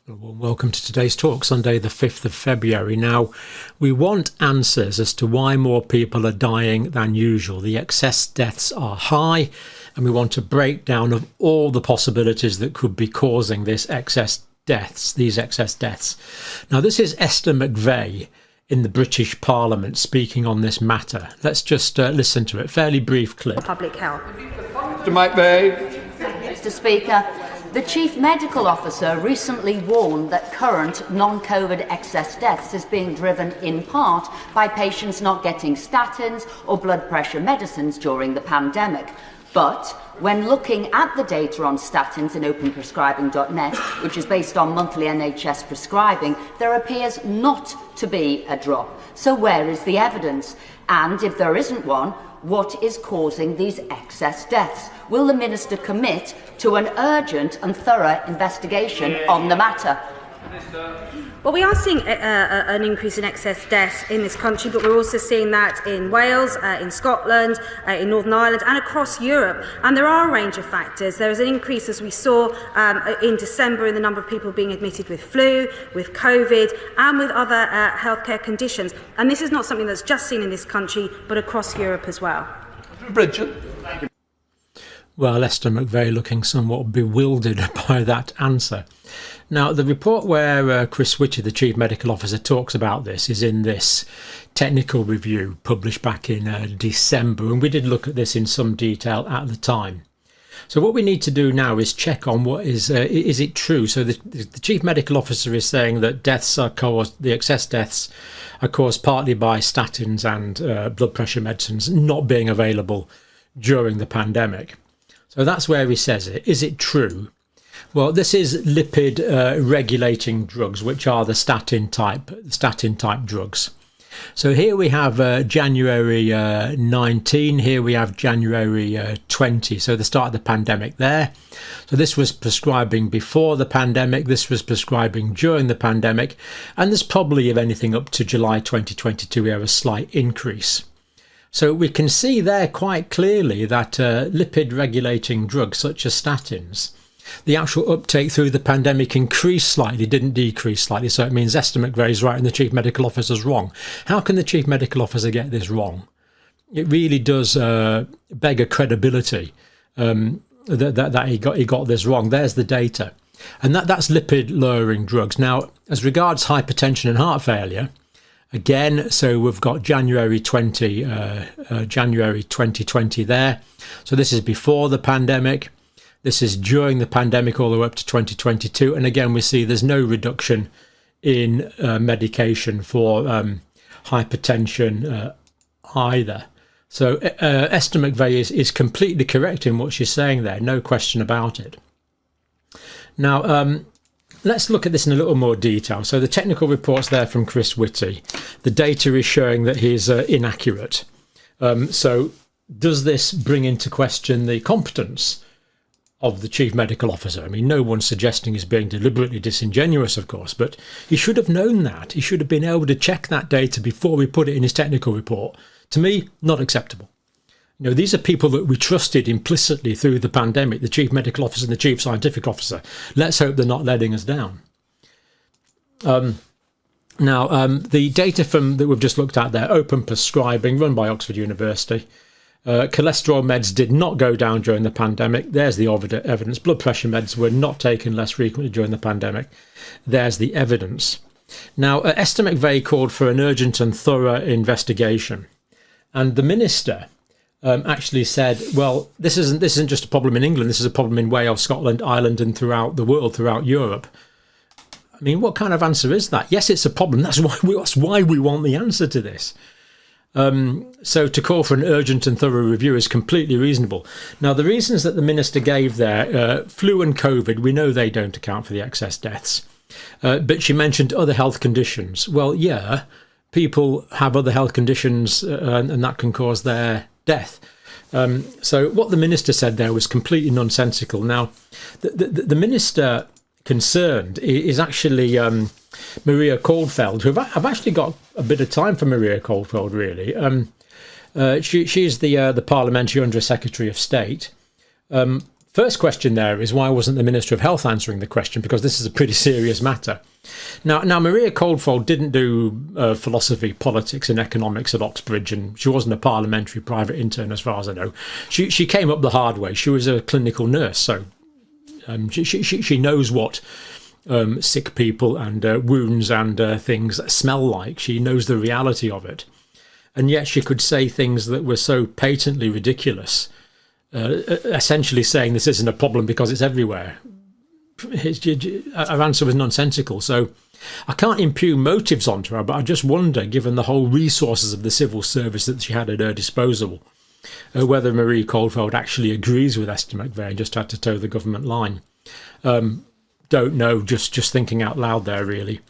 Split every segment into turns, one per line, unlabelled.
Well, welcome to today's talk, Sunday the 5th of February. Now, we want answers as to why more people are dying than usual. The excess deaths are high, and we want a breakdown of all the possibilities that could be causing these excess deaths. Now, this is Esther McVey in the British Parliament speaking on this matter. Let's just listen to it. Fairly brief clip.
Public health.
Mr. McVey.
Mr. Speaker, the Chief Medical Officer recently warned that current non-COVID excess deaths is being driven in part by patients not getting statins or blood pressure medicines during the pandemic. But when looking at the data on statins in openprescribing.net, which is based on monthly NHS prescribing, there appears not to be a drop. So where is the evidence? And if there isn't one, what is causing these excess deaths? Will the Minister commit to an urgent and thorough investigation on the matter?
Well, we are seeing an increase in excess deaths in this country, but we're also seeing that in Wales, in Scotland, in Northern Ireland and across Europe. And there are a range of factors. There is an increase, as we saw in December, in the number of people being admitted with flu, with COVID and with other healthcare conditions. And this is not something that's just seen in this country, but across Europe as well.
Bridget.
Well, Esther McVey looking somewhat bewildered by that answer. Now, the report where Chris Whitty, the Chief Medical Officer, talks about this is in this technical review published back in December, and we did look at this in some detail at the time. So what we need to do now is check on what is it true? So the Chief Medical Officer is saying that the excess deaths are caused partly by statins and blood pressure medicines not being available during the pandemic. So that's where he says it. Is it true? Well, this is lipid regulating drugs, which are the statin type drugs. So here we have January 19, here we have January 20, so the start of the pandemic there. So this was prescribing before the pandemic, this was prescribing during the pandemic, and there's probably, if anything, up to July 2022, we have a slight increase. So we can see there quite clearly that lipid regulating drugs such as statins, the actual uptake through the pandemic increased slightly, didn't decrease slightly. So it means Esther McVey is right and the Chief Medical Officer is wrong. How can the Chief Medical Officer get this wrong? It really does beg a credibility that he got this wrong. There's the data. And that's lipid lowering drugs. Now, as regards hypertension and heart failure, again, so we've got January 2020 there. So this is before the pandemic. This is during the pandemic all the way up to 2022. And again, we see there's no reduction in medication for hypertension either. So Esther McVey is completely correct in what she's saying there. No question about it. Now, let's look at this in a little more detail. So the technical report's there from Chris Whitty. The data is showing that he's inaccurate. So does this bring into question the competence of the Chief Medical Officer? I mean, no one's suggesting he's being deliberately disingenuous, of course, but he should have known that. He should have been able to check that data before we put it in his technical report. To me, not acceptable. You know, these are people that we trusted implicitly through the pandemic, the Chief Medical Officer and the Chief Scientific Officer. Let's hope they're not letting us down. Now, the data that we've just looked at there, open prescribing, run by Oxford University. Cholesterol meds did not go down during the pandemic. There's the evidence. Blood pressure meds were not taken less frequently during the pandemic. There's the evidence. Now, Esther McVey called for an urgent and thorough investigation. And the Minister actually said, well, this isn't just a problem in England. This is a problem in Wales, Scotland, Ireland, and throughout the world, throughout Europe. I mean, what kind of answer is that? Yes, it's a problem. That's why we want the answer to this. So to call for an urgent and thorough review is completely reasonable. Now, the reasons that the Minister gave there, flu and COVID, we know they don't account for the excess deaths. But she mentioned other health conditions. Well, yeah, people have other health conditions and that can cause their death. So what the Minister said there was completely nonsensical. Now, the Minister concerned is actually Maria Caulfield, who I've actually got a bit of time for Maria Caulfield, really. She's the Parliamentary Under Secretary of State. First question there is, why wasn't the Minister of Health answering the question? Because this is a pretty serious matter. Now Maria Coldfold didn't do philosophy, politics and economics at Oxbridge, and she wasn't a parliamentary private intern as far as I know. She came up the hard way. She was a clinical nurse, so she knows what sick people and wounds and things smell like. She knows the reality of it. And yet she could say things that were so patently ridiculous, essentially saying this isn't a problem because it's everywhere. Her answer was nonsensical. So I can't impugn motives onto her, but I just wonder, given the whole resources of the civil service that she had at her disposal, whether Marie Coldfold actually agrees with Esther McVey and just had to toe the government line. Don't know, just thinking out loud there, really.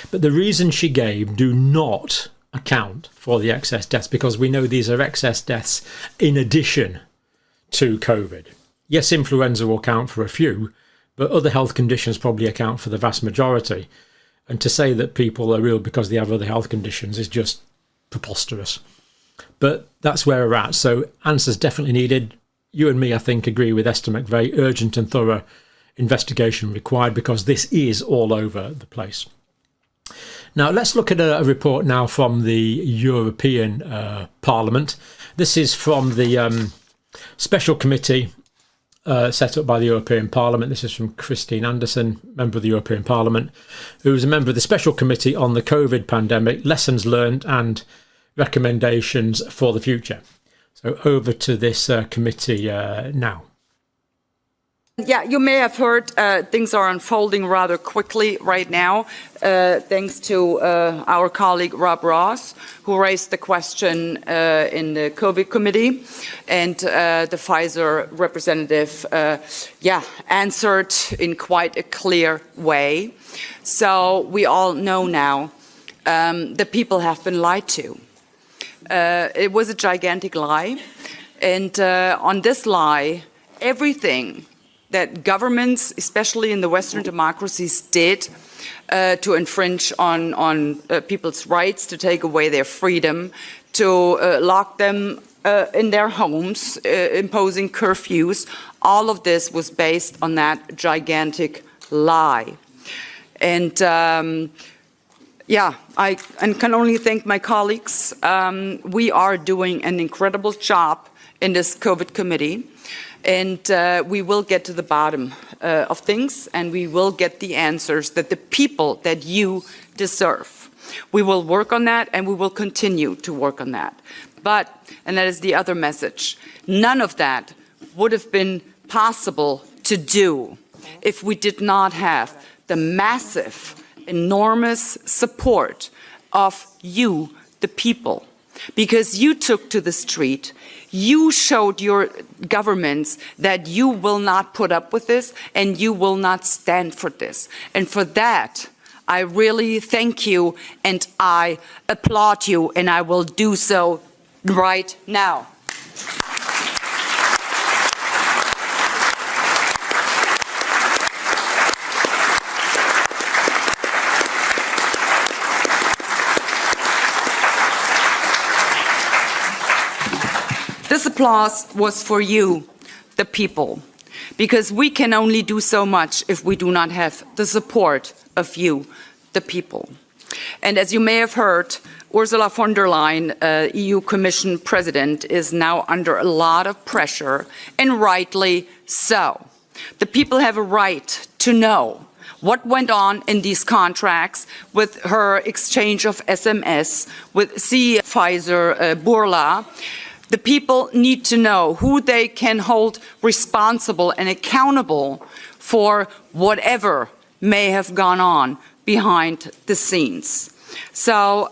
But the reasons she gave do not account for the excess deaths, because we know these are excess deaths in addition to COVID. Yes, influenza will count for a few, but other health conditions probably account for the vast majority. And to say that people are ill because they have other health conditions is just preposterous. But that's where we're at. So answers definitely needed. You and me, I think, agree with Esther McVey. Urgent and thorough investigation required, because this is all over the place. Now, let's look at a report now from the European Parliament. This is from the special committee set up by the European Parliament. This is from Christine Anderson, member of the European Parliament, who is a member of the special committee on the COVID pandemic, lessons learned and recommendations for the future. So over to this committee now.
Yeah, you may have heard things are unfolding rather quickly right now, thanks to our colleague Rob Ross, who raised the question in the COVID committee, and the Pfizer representative, answered in quite a clear way. So we all know now that people have been lied to. It was a gigantic lie, and on this lie, everything that governments, especially in the Western democracies, did to infringe on people's rights, to take away their freedom, to lock them in their homes, imposing curfews. All of this was based on that gigantic lie. And I can only thank my colleagues. We are doing an incredible job in this COVID committee. And we will get to the bottom of things, and we will get the answers that the people that you deserve. We will work on that, and we will continue to work on that. But, and that is the other message, none of that would have been possible to do if we did not have the massive, enormous support of you, the people. Because you took to the street, you showed your governments that you will not put up with this and you will not stand for this. And for that, I really thank you and I applaud you, and I will do so right now. This applause was for you, the people, because we can only do so much if we do not have the support of you, the people. And as you may have heard, Ursula von der Leyen, EU Commission President, is now under a lot of pressure, and rightly so. The people have a right to know what went on in these contracts with her exchange of SMS with CEO Pfizer Bourla. The people need to know who they can hold responsible and accountable for whatever may have gone on behind the scenes. So,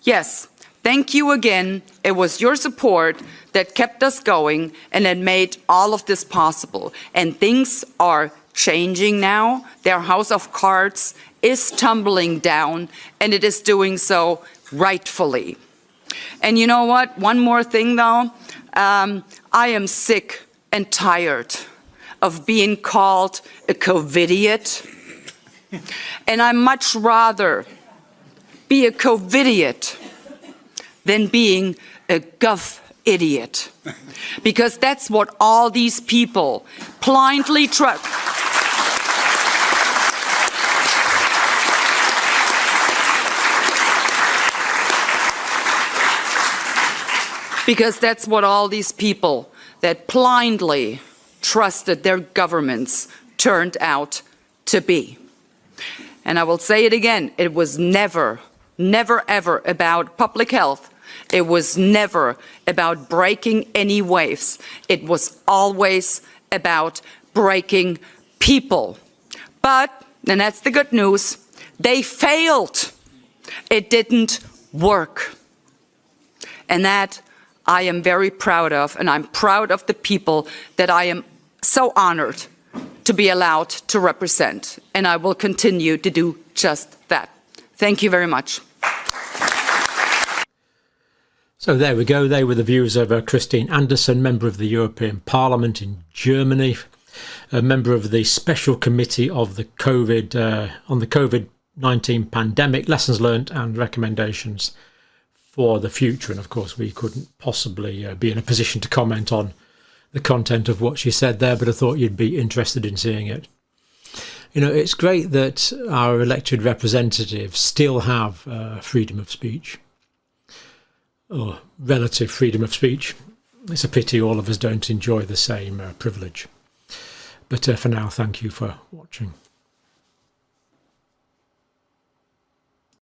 yes, thank you again. It was your support that kept us going and that made all of this possible. And things are changing now. Their house of cards is tumbling down, and it is doing so rightfully. And you know what? One more thing, though. I am sick and tired of being called a COVIDiot. And I much rather be a COVIDiot than being a idiot. Because that's what all these people blindly trust. Because that's what all these people that blindly trusted their governments turned out to be. And I will say it again, it was never, never ever about public health. It was never about breaking any waves. It was always about breaking people. But, and that's the good news, they failed. It didn't work. And that I am very proud of, and I'm proud of the people that I am so honored to be allowed to represent. And I will continue to do just that. Thank you very much.
So there we go. They were the views of Christine Anderson, member of the European Parliament in Germany, a member of the Special Committee of the on the COVID-19 pandemic, lessons learned and recommendations for the future. And of course, we couldn't possibly be in a position to comment on the content of what she said there, but I thought you'd be interested in seeing it. You know, it's great that our elected representatives still have freedom of speech, or relative freedom of speech. It's a pity all of us don't enjoy the same privilege. But for now, thank you for watching.